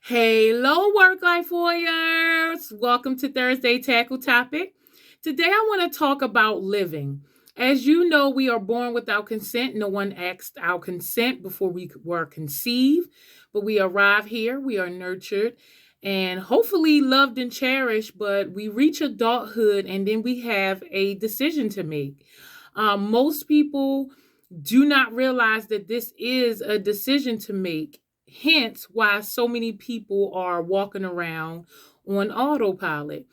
Hello, work life warriors. Welcome to Thursday Tackle Topic. Today, I want to talk about living. As you know, we are born without consent. No one asked our consent before we were conceived, but we arrive here, we are nurtured, and hopefully loved and cherished. But we reach adulthood, and then we have a decision to make. Most people do not realize that this is a decision to make. Hence, why so many people are walking around on autopilot,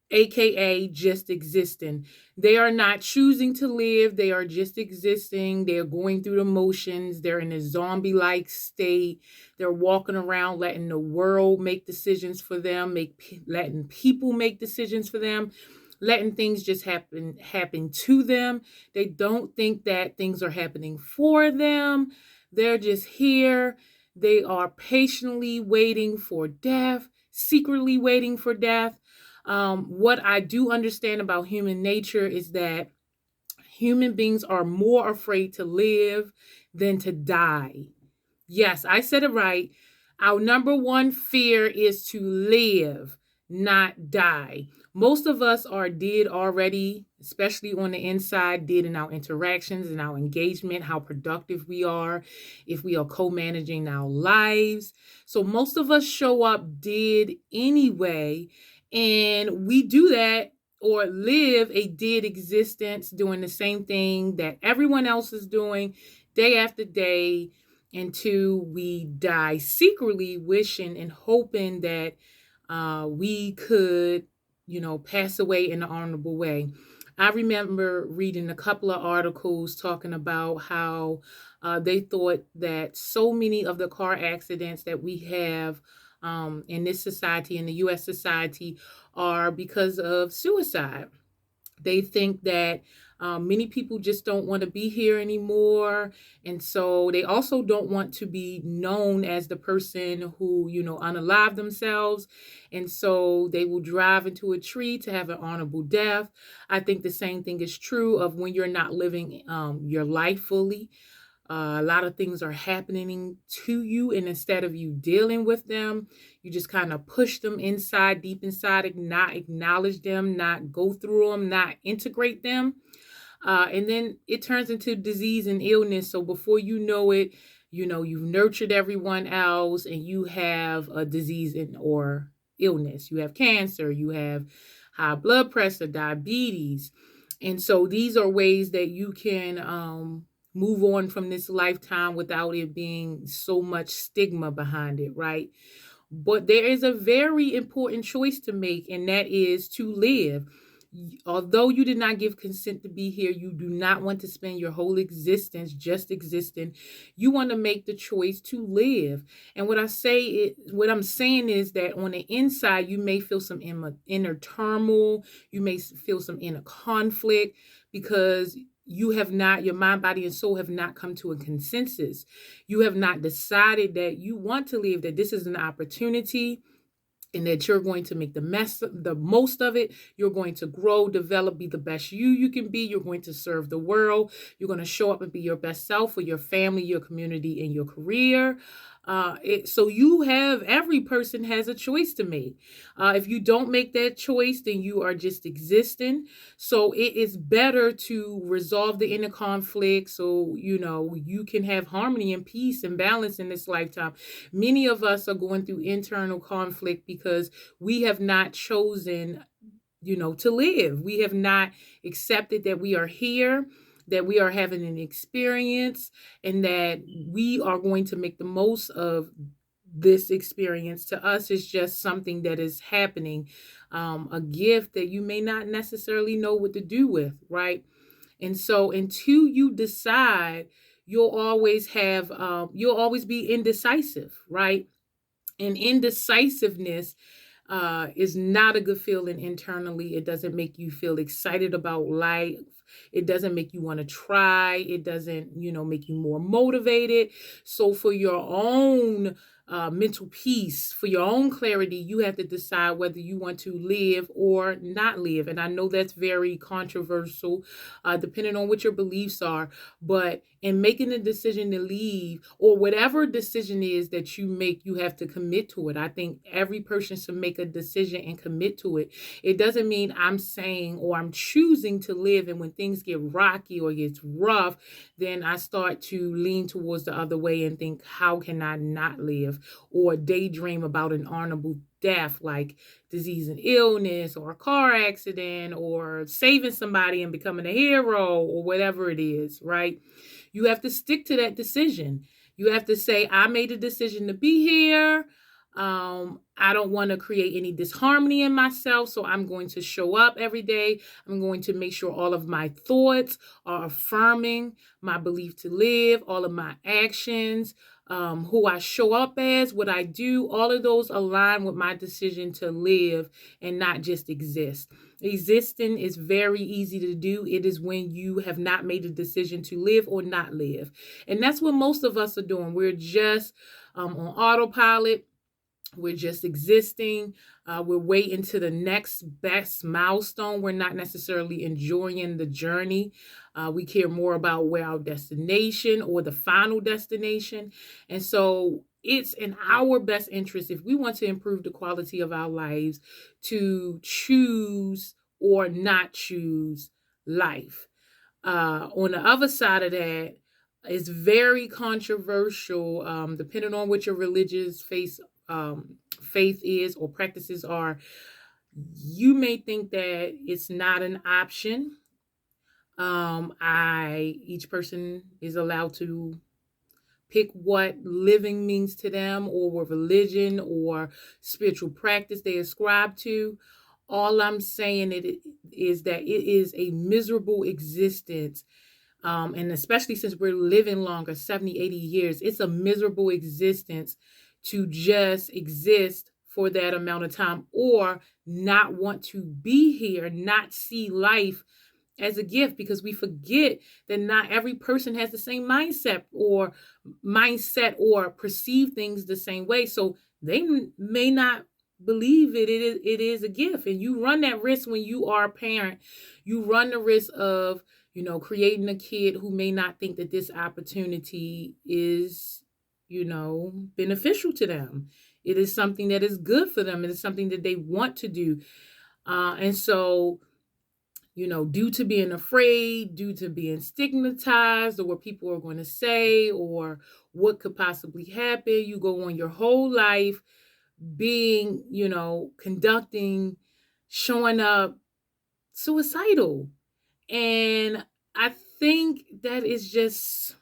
aka just existing. They are not choosing to live, they are just existing. They're going through the motions, they're in a zombie like state. They're walking around letting the world make decisions for them, letting people make decisions for them, letting things just happen to them. They don't think that things are happening for them. They're just here. They are patiently waiting for death, secretly waiting for death. What I do understand about human nature is that human beings are more afraid to live than to die. Yes, I said it right. Our number one fear is to live, not die. Most of us are dead already, especially on the inside, dead in our interactions and our engagement, how productive we are, if we are co managing our lives. So, most of us show up dead anyway, and we do that or live a dead existence doing the same thing that everyone else is doing day after day until we die, secretly wishing and hoping that we could, pass away in an honorable way. I remember reading a couple of articles talking about how they thought that so many of the car accidents that we have in this society, in the US society, are because of suicide. They think that many people just don't want to be here anymore. And so they also don't want to be known as the person who, unalive themselves. And so they will drive into a tree to have an honorable death. I think the same thing is true of when you're not living your life fully. A lot of things are happening to you, and instead of you dealing with them, you just kind of push them inside, deep inside, not acknowledge them, not go through them, not integrate them. And then it turns into disease and illness. So before you know it, you've nurtured everyone else and you have a disease or illness. You have cancer, you have high blood pressure, diabetes. And so these are ways that you can move on from this lifetime without it being so much stigma behind it, right? But there is a very important choice to make, and that is to live. Although you did not give consent to be here, you do not want to spend your whole existence just existing. You want to make the choice to live. And what I'm saying is that on the inside, you may feel some inner turmoil. You may feel some inner conflict because your mind, body, and soul have not come to a consensus. You have not decided that you want to live, that this is an opportunity and that you're going to make the most of it. You're going to grow, develop, be the best you can be. You're going to serve the world. You're going to show up and be your best self for your family, your community, and your career. So every person has a choice to make. If you don't make that choice, then you are just existing. So it is better to resolve the inner conflict so you can have harmony and peace and balance in this lifetime. Many of us are going through internal conflict because we have not chosen, to live. We have not accepted that we are here, that we are having an experience, and that we are going to make the most of this experience. To us, it's just something that is happening, a gift that you may not necessarily know what to do with, right? And so until you decide, you'll always be indecisive, right? And indecisiveness is not a good feeling internally. It doesn't make you feel excited about life. It doesn't make you want to try. It doesn't, make you more motivated. So for your own mental peace, for your own clarity, you have to decide whether you want to live or not live. And I know that's very controversial, depending on what your beliefs are. But in making the decision to leave, or whatever decision is that you make, you have to commit to it. I think every person should make a decision and commit to it. It doesn't mean I'm saying or I'm choosing to live, and when things get rocky or gets rough, then I start to lean towards the other way and think, how can I not live? Or daydream about an honorable death, like disease and illness, or a car accident, or saving somebody and becoming a hero, or whatever it is, right? You have to stick to that decision. You have to say, I made a decision to be here. I don't want to create any disharmony in myself, so I'm going to show up every day. I'm going to make sure all of my thoughts are affirming my belief to live, all of my actions, who I show up as, what I do, all of those align with my decision to live and not just exist. Existing is very easy to do. It is when you have not made a decision to live or not live. And that's what most of us are doing. We're just on autopilot. We're just existing. We're waiting to the next best milestone. We're not necessarily enjoying the journey. We care more about where our destination or the final destination. And so it's in our best interest, if we want to improve the quality of our lives, to choose or not choose life. On the other side of that, it's very controversial, depending on what your religious faith is or practices are. You may think that it's not an option. Each person is allowed to pick what living means to them, or what religion or spiritual practice they ascribe to. All I'm saying is that it is a miserable existence. And especially since we're living longer, 70, 80 years, it's a miserable existence to just exist for that amount of time, or not want to be here, not see life as a gift, because we forget that not every person has the same mindset or perceive things the same way. So they may not believe it is a gift. And you run that risk when you are a parent. You run the risk of creating a kid who may not think that this opportunity is beneficial to them. It is something that is good for them. It is something that they want to do. And so, due to being afraid, due to being stigmatized, or what people are going to say, or what could possibly happen, you go on your whole life being, conducting, showing up suicidal. And I think that is just,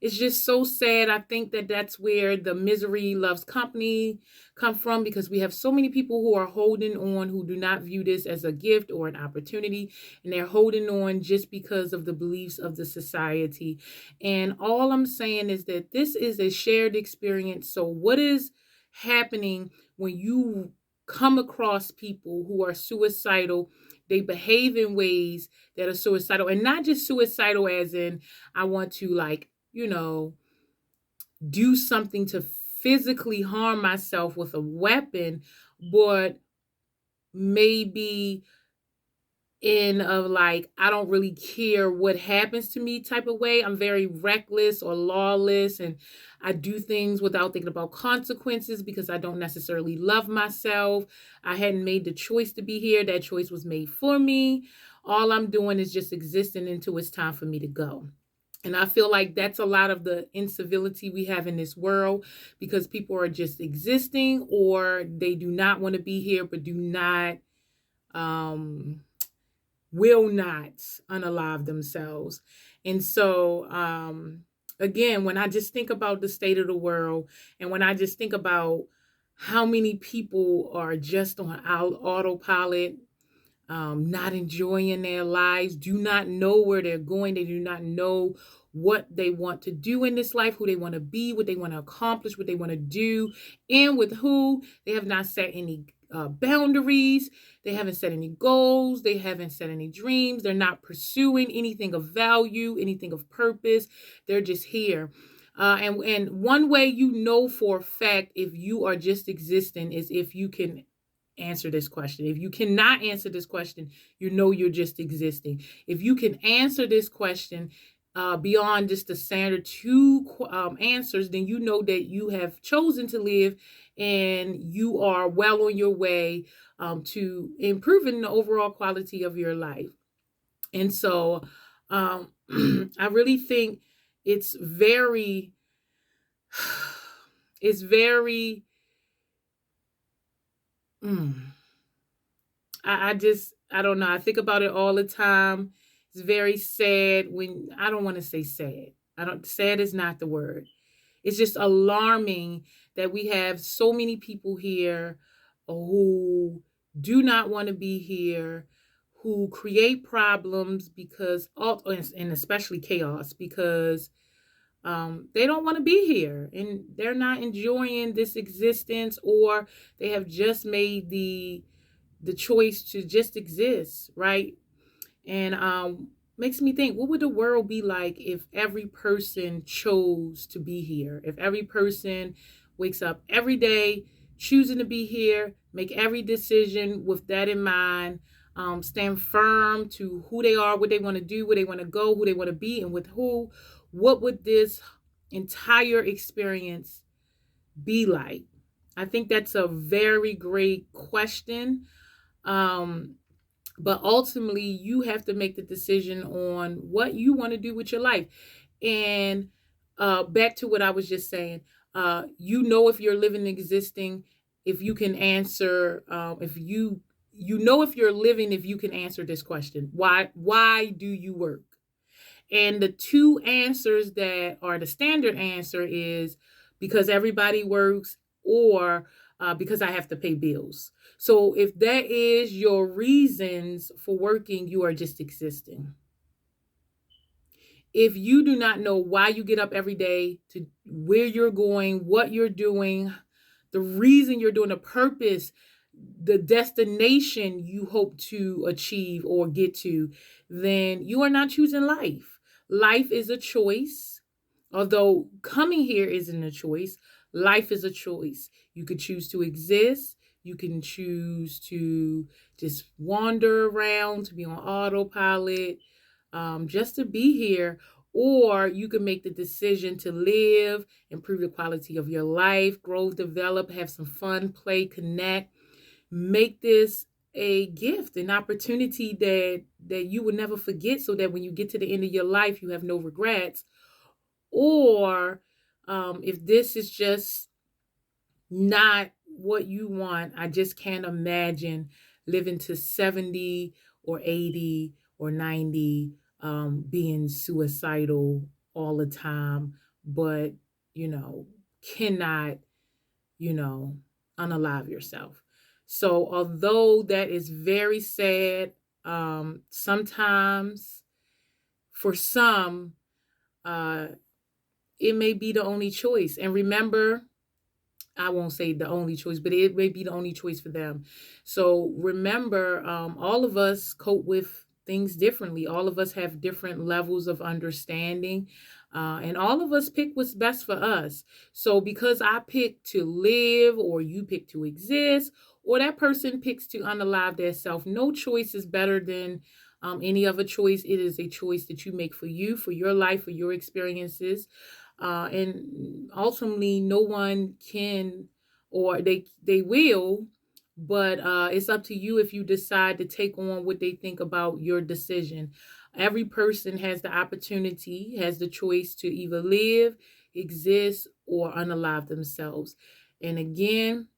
it's just so sad. I think that that's where the misery loves company come from, because we have so many people who are holding on, who do not view this as a gift or an opportunity, and they're holding on just because of the beliefs of the society. And all I'm saying is that this is a shared experience. So what is happening when you come across people who are suicidal? They behave in ways that are suicidal, and not just suicidal as in, I want to do something to physically harm myself with a weapon, but maybe in of like, I don't really care what happens to me type of way. I'm very reckless or lawless, and I do things without thinking about consequences because I don't necessarily love myself. I hadn't made the choice to be here. That choice was made for me. All I'm doing is just existing until it's time for me to go. And I feel like that's a lot of the incivility we have in this world, because people are just existing, or they do not want to be here, but do not, will not unalive themselves. And so, again, when I just think about the state of the world, and when I just think about how many people are just on autopilot, not enjoying their lives, do not know where they're going. They do not know what they want to do in this life, who they want to be, what they want to accomplish, what they want to do, and with who. They have not set any boundaries. They haven't set any goals. They haven't set any dreams. They're not pursuing anything of value, anything of purpose. They're just here. And one way you know for a fact if you are just existing is if you can answer this question. If you cannot answer this question, you know you're just existing. If you can answer this question beyond just the standard two answers, then you know that you have chosen to live and you are well on your way to improving the overall quality of your life. And so I really think it's very, it's very, mm, I don't know. I think about it all the time. It's very sad when I don't want to say sad. I don't, sad is not the word. It's just alarming that we have so many people here who do not want to be here, who create problems because, and especially chaos, because they don't want to be here and they're not enjoying this existence, or they have just made the choice to just exist, right? And makes me think, what would the world be like if every person chose to be here? If every person wakes up every day choosing to be here, make every decision with that in mind, stand firm to who they are, what they want to do, where they want to go, who they want to be, and with who, what would this entire experience be like? I think that's a very great question. Um, but ultimately, you have to make the decision on what you want to do with your life. And back to what I was just saying, you know if you're living existing, if you can answer, if you know if you're living, if you can answer this question: why do you work? And the two answers that are the standard answer is because everybody works, or because I have to pay bills. So if that is your reasons for working, you are just existing. If you do not know why you get up every day, to where you're going, what you're doing, the reason you're doing, the purpose, the destination you hope to achieve or get to, then you are not choosing life. Life is a choice. Although coming here isn't a choice, life is a choice. You could choose to exist. You can choose to just wander around, to be on autopilot, just to be here. Or you can make the decision to live, improve the quality of your life, grow, develop, have some fun, play, connect. Make this a gift, an opportunity that you will never forget, so that when you get to the end of your life, you have no regrets. Or if this is just not what you want, I just can't imagine living to 70 or 80 or 90, being suicidal all the time, but, you know, cannot, you know, unalive yourself. So, although that is very sad, sometimes for some, uh, it may be the only choice. And remember, I won't say the only choice, but it may be the only choice for them. So remember, all of us cope with things differently. All of us have different levels of understanding, and all of us pick what's best for us. So because I pick to live, or you pick to exist, or that person picks to unalive their self, no choice is better than any other choice. It is a choice that you make for you, for your life, for your experiences, and ultimately no one can, or they will, but it's up to you if you decide to take on what they think about your decision. Every person has the opportunity, has the choice to either live, exist, or unalive themselves. And again,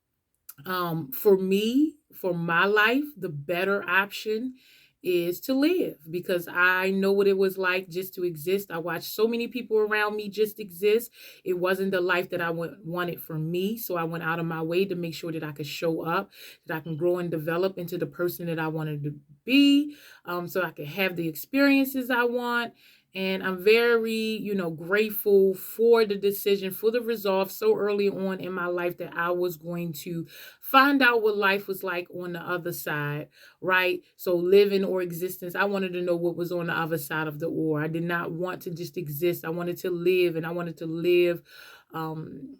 for me, for my life, the better option is to live, because I know what it was like just to exist. I watched so many people around me just exist. It wasn't the life that I wanted for me. So I went out of my way to make sure that I could show up, that I can grow and develop into the person that I wanted to be, so I could have the experiences I want. And I'm very, grateful for the decision, for the resolve so early on in my life that I was going to find out what life was like on the other side, right? So living or existence, I wanted to know what was on the other side of the or. I did not want to just exist. I wanted to live, and I wanted to live um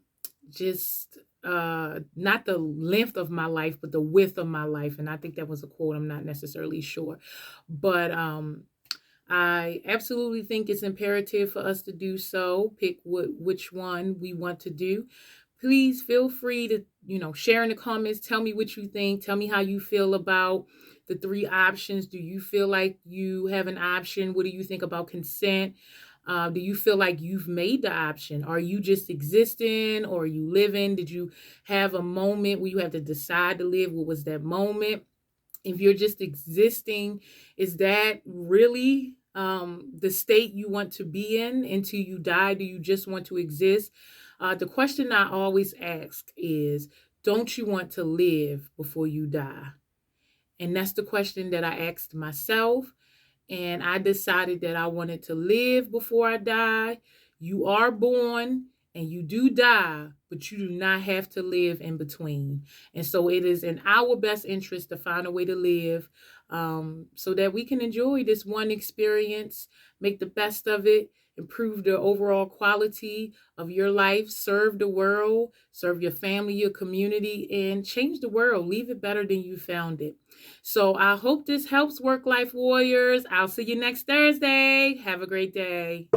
just not the length of my life but the width of my life. And I think that was a quote, I'm not necessarily sure. But I absolutely think it's imperative for us to do so. Pick which one we want to do. Please feel free to, share in the comments. Tell me what you think. Tell me how you feel about the three options. Do you feel like you have an option? What do you think about consent? Do you feel like you've made the option? Are you just existing, or are you living? Did you have a moment where you had to decide to live? What was that moment? If you're just existing, is that really the state you want to be in until you die? Do you just want to exist? The question I always ask is, don't you want to live before you die? And that's the question that I asked myself. And I decided that I wanted to live before I die. You are born and you do die, but you do not have to live in between. And so it is in our best interest to find a way to live, so that we can enjoy this one experience, make the best of it, improve the overall quality of your life, serve the world, serve your family, your community, and change the world. Leave it better than you found it. So I hope this helps, Work Life Warriors. I'll see you next Thursday. Have a great day.